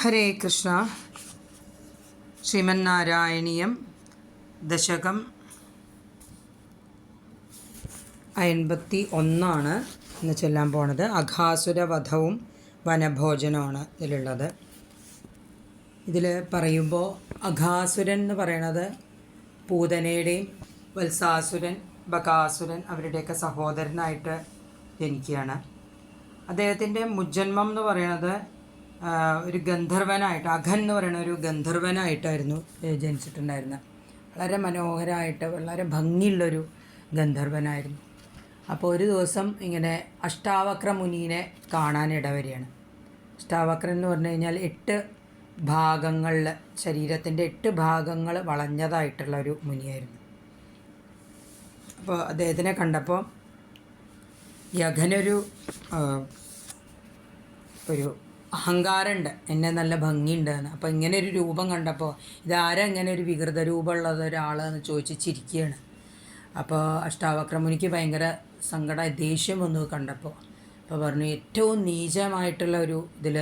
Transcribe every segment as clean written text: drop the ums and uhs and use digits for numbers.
ഹരേ കൃഷ്ണ. ശ്രീമന്നാരായണീയം ദശകം 51 ഇന്ന് ചൊല്ലാൻ പോണത്. അഘാസുരവധവും വനഭോജനമാണ് ഇതിലുള്ളത്. ഇതിൽ പറയുമ്പോൾ അഘാസുരൻ എന്ന് പറയണത് പൂതനയുടെയും വത്സാസുരൻ, ബകാസുരൻ അവരുടെയൊക്കെ സഹോദരനായിട്ട് ജനിക്കുകയാണ്. അദ്ദേഹത്തിൻ്റെ മുജ്ജന്മം എന്ന് പറയുന്നത് ഒരു ഗന്ധർവനായിട്ട്, അഘൻ എന്ന് പറയുന്ന ഒരു ഗന്ധർവനായിട്ടായിരുന്നു ജനിച്ചിട്ടുണ്ടായിരുന്നത്. വളരെ മനോഹരമായിട്ട് വളരെ ഭംഗിയുള്ളൊരു ഗന്ധർവനായിരുന്നു. അപ്പോൾ ഒരു ദിവസം ഇങ്ങനെ അഷ്ടാവക്ര മുനീനെ കാണാനിടവരികയാണ്. അഷ്ടാവക്രൻ എന്ന് പറഞ്ഞു കഴിഞ്ഞാൽ 8 ഭാഗങ്ങളിൽ, ശരീരത്തിൻ്റെ 8 ഭാഗങ്ങൾ വളഞ്ഞതായിട്ടുള്ള ഒരു മുനിയായിരുന്നു. അപ്പോൾ അദ്ദേഹത്തിനെ കണ്ടപ്പോൾ ഈ അഘനൊരു അഹങ്കാരമുണ്ട്, എന്നെ നല്ല ഭംഗിയുണ്ട് എന്ന്. അപ്പോൾ ഇങ്ങനെ ഒരു രൂപം കണ്ടപ്പോൾ ഇതാരാ ഇങ്ങനെ ഒരു വികൃത രൂപമുള്ളത് ഒരാളെന്ന് ചോദിച്ച് ചിരിക്കുകയാണ്. അപ്പോൾ അഷ്ടാവക്രമുനിക്ക് ഭയങ്കര സങ്കടം, ദേഷ്യം വന്നു കണ്ടപ്പോൾ. അപ്പോൾ പറഞ്ഞു, ഏറ്റവും നീചമായിട്ടുള്ള ഒരു ഇതിൽ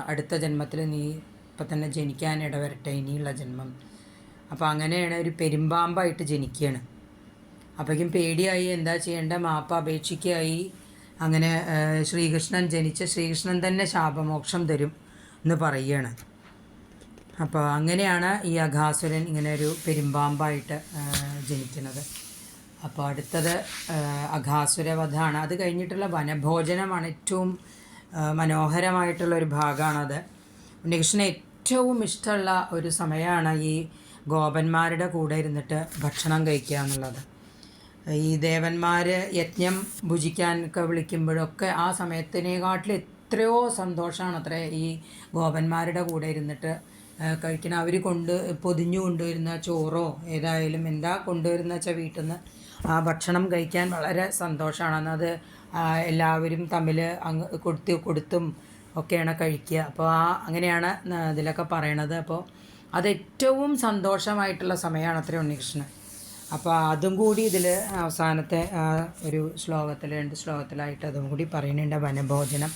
അടുത്ത ജന്മത്തിൽ നീ ഇപ്പം തന്നെ ജനിക്കാൻ ഇടവരട്ടെ, ഇനിയുള്ള ജന്മം. അപ്പോൾ അങ്ങനെയാണ് ഒരു പെരുമ്പാമ്പായിട്ട് ജനിക്കുകയാണ്. അപ്പോഴേക്കും പേടിയായി, എന്താ ചെയ്യേണ്ട, മാപ്പ് അപേക്ഷിക്കായി. അങ്ങനെ ശ്രീകൃഷ്ണൻ ജനിച്ച ശ്രീകൃഷ്ണൻ തന്നെ ശാപമോക്ഷം തരും എന്ന് പറയുകയാണ്. അപ്പോൾ അങ്ങനെയാണ് ഈ അഘാസുരൻ ഇങ്ങനെ ഒരു പെരുമ്പാമ്പായിട്ട് ജനിക്കുന്നത്. അപ്പോൾ അടുത്തത് അഘാസുരവധമാണ്. അത് കഴിഞ്ഞിട്ടുള്ള വനഭോജനമാണ് ഏറ്റവും മനോഹരമായിട്ടുള്ളൊരു ഭാഗമാണത്. ഉണ്ണികൃഷ്ണന് ഏറ്റവും ഇഷ്ടമുള്ള ഒരു സമയമാണ് ഈ ഗോപന്മാരുടെ കൂടെ ഇരുന്നിട്ട് ഭക്ഷണം കഴിക്കുക എന്നുള്ളത്. ഈ ദേവന്മാർ യജ്ഞം ഭുജിക്കാനൊക്കെ വിളിക്കുമ്പോഴൊക്കെ ആ സമയത്തിനെക്കാട്ടിൽ എത്രയോ സന്തോഷമാണ് അത്ര ഈ ഗോപന്മാരുടെ കൂടെ ഇരുന്നിട്ട് കഴിക്കണം. അവർ പൊതിഞ്ഞു കൊണ്ടുവരുന്ന ചോറോ ഏതായാലും എന്താ കൊണ്ടുവരുന്ന വെച്ചാൽ വീട്ടിൽ നിന്ന് ആ ഭക്ഷണം കഴിക്കാൻ വളരെ സന്തോഷമാണ്. അത് എല്ലാവരും തമ്മിൽ കൊടുത്തും ഒക്കെയാണ് കഴിക്കുക. അപ്പോൾ അങ്ങനെയാണ് ഇതിലൊക്കെ പറയണത്. അപ്പോൾ അത് ഏറ്റവും സന്തോഷമായിട്ടുള്ള സമയമാണ് അത്ര ഉണ്ണികൃഷ്ണൻ. അപ്പോൾ അതും കൂടി ഇതിൽ അവസാനത്തെ ഒരു ശ്ലോകത്തിൽ 2 ശ്ലോകത്തിലായിട്ട് അതും കൂടി പറയുന്നുണ്ട്. വനഭോജനം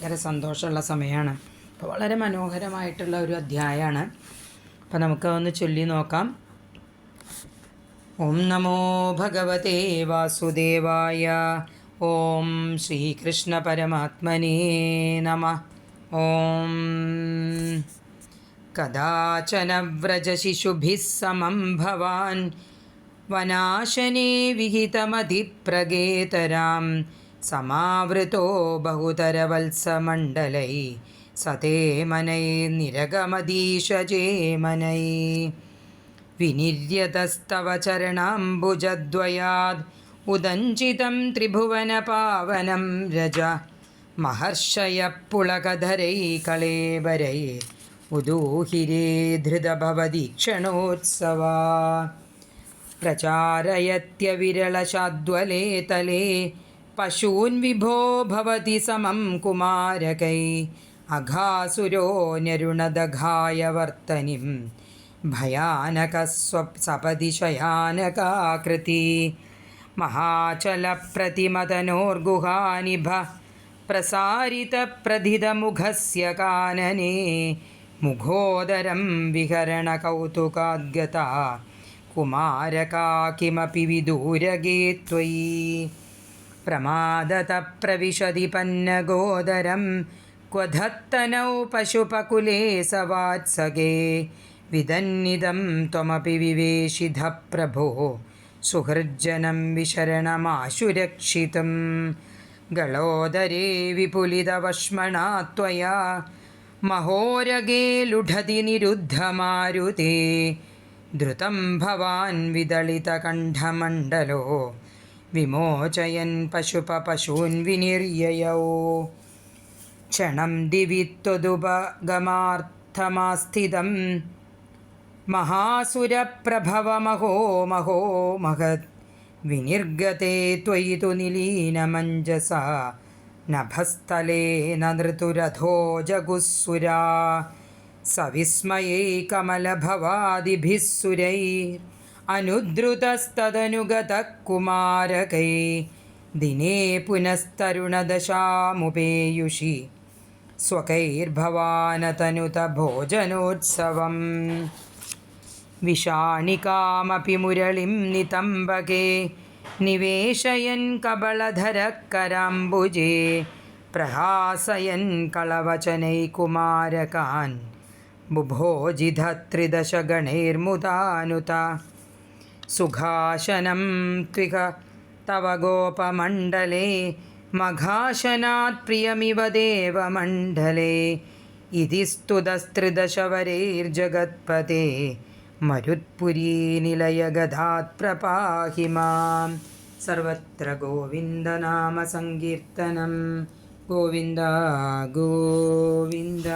വളരെ സന്തോഷമുള്ള സമയമാണ്. അപ്പോൾ വളരെ മനോഹരമായിട്ടുള്ള ഒരു അധ്യായമാണ്. അപ്പോൾ നമുക്ക് ഒന്ന് ചൊല്ലി നോക്കാം. ഓം നമോ ഭഗവതേ വാസുദേവായ. ഓം ശ്രീകൃഷ്ണ പരമാത്മനേ നമഃ. ഓം കദാചന വ്രജശിശുഭിः സമം ഭവാൻ വനാശനേ വിഹിതമധിപ്രഗേതരാം സമാവൃതോ ബഹുതരവത്സമണ്ഡലൈ സതേ മനൈ നിരഗമദീശജേ മനൈ വിനിര്യതസ്തവ ചരണാംബുജദ്വയാദ് ഉദഞ്ചിതം ത്രിഭുവനപാവനം രജ മഹർഷയ പുളകധരൈ കളേബരൈ ഉദൂഹിരേ ധൃതഭവദീക്ഷണോത്സവാ പ്രചാരയത്യവിരളശാദ്വലേ തലേ പശൂൻ വിഭോ ഭവതി സമം കുമാരകൈ അഘാസുരോ നരുണദഘായ വർത്തനിം ഭയാനകസ്വസപതി ശയാനകാകൃതി മഹാചലപ്രതിമതനോർഗുഹാനിഭ പ്രസാരിതപ്രധിതമുഖസ്യ കാനനേ മുഖോദരം വിഹരണകൗതുകാദ്ഗത കുമാരകാ കിമപി വിദൂരഗേ ത്വയി പ്രമാദത പ്രവിശതി പന്നഗോദരം ക്വധത്തനൗ പശുപകുലേ സവാത്സഗേ വിദന്നിദം ത്വമപി വിവേശിധ പ്രഭോ സുഹൃജ്ജനം വിശരണമാശുരക്ഷിതം ഗളോദരേ വിപുലിതവഷ്മണാ ത്വയാ മഹോരഗേ ലുഠതി നിരുദ്ധമാരുതേ ധൃതം ഭവാൻ വിദളിതകണ്ഠമണ്ഡലോ വിമോചയൻ പശൂൻ വിനിര്യയൗ ക്ഷണം ദിവി ത്വദുപഗമാർത്ഥമാസ്ഥിതം മഹാസുരപ്രഭവമഹോ മഹോ മഹത് വിനിർഗതേ ത്വയി തു നിലീനമഞ്ജസാ നഭസ്ഥലേ നൃതുരഥോ ജഗുസ്സുരാ സവിസ്മയൈ കമലഭവാദിഭിः സുരൈർ അനുദ്രുതസ്തദനുഗതഃ കുമാരകൈ ദിനേ പുനസ്തരുണദശാമുപേയുഷി स्वकैर्भवानतनुत भोजनोत्सवम् विषाणिकामपि मुरलिं नितम्बके निवेशयन् कबलधरकराम्बुजे प्रहासयन् कलवचनैकुमारकान् बुभोजिधत्रिदशगणैर्मुदानुत सुघाशनं त्विह तव गोपमण्डले मघाशनात् प्रियमिव देवमण्डले इति स्तुतस्त्रिदशवरैर्जगत्पते मरुत्पुरीनिलयगदात् प्रपाहि मां सर्वत्र गोविन्दनामसङ्कीर्तनं गोविन्द गोविन्द।